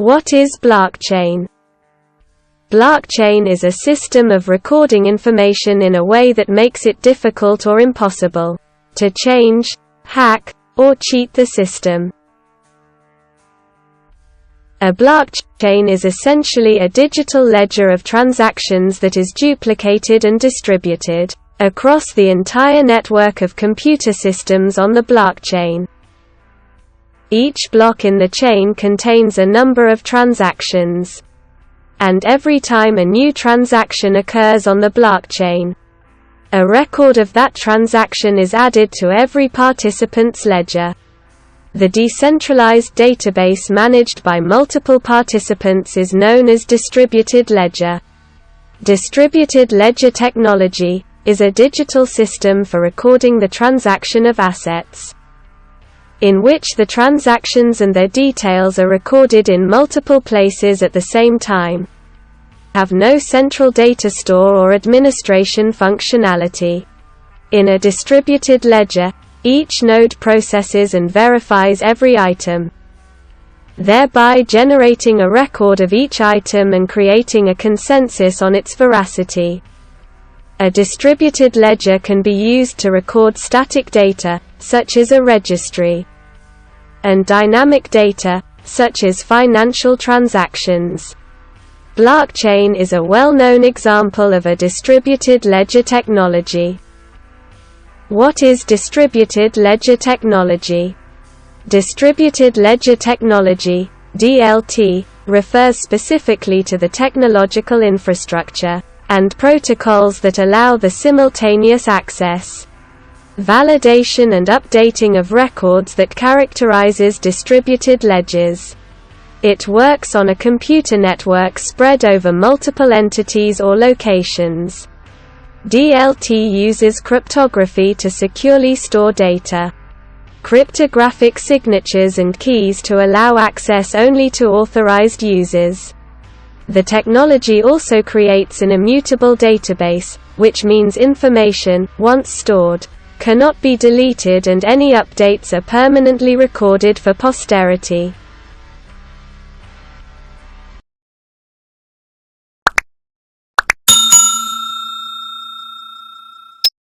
What is blockchain? Blockchain is a system of recording information in a way that makes it difficult or impossible to change, hack, or cheat the system. A blockchain is essentially a digital ledger of transactions that is duplicated and distributed across the entire network of computer systems on the blockchain. Each block in the chain contains a number of transactions. And every time a new transaction occurs on the blockchain, a record of that transaction is added to every participant's ledger. The decentralized database managed by multiple participants is known as distributed ledger. Distributed ledger technology is a digital system for recording the transaction of assets, in which the transactions and their details are recorded in multiple places at the same time, have no central data store or administration functionality. In a distributed ledger, each node processes and verifies every item, thereby generating a record of each item and creating a consensus on its veracity. A distributed ledger can be used to record static data, such as a registry, and dynamic data, such as financial transactions. Blockchain is a well-known example of a distributed ledger technology. What is distributed ledger technology? Distributed ledger technology, DLT, refers specifically to the technological infrastructure and protocols that allow the simultaneous access, validation and updating of records that characterizes distributed ledgers. It works on a computer network spread over multiple entities or locations. DLT uses cryptography to securely store data, cryptographic signatures and keys to allow access only to authorized users. The technology also creates an immutable database, which means information, once stored, cannot be deleted and any updates are permanently recorded for posterity.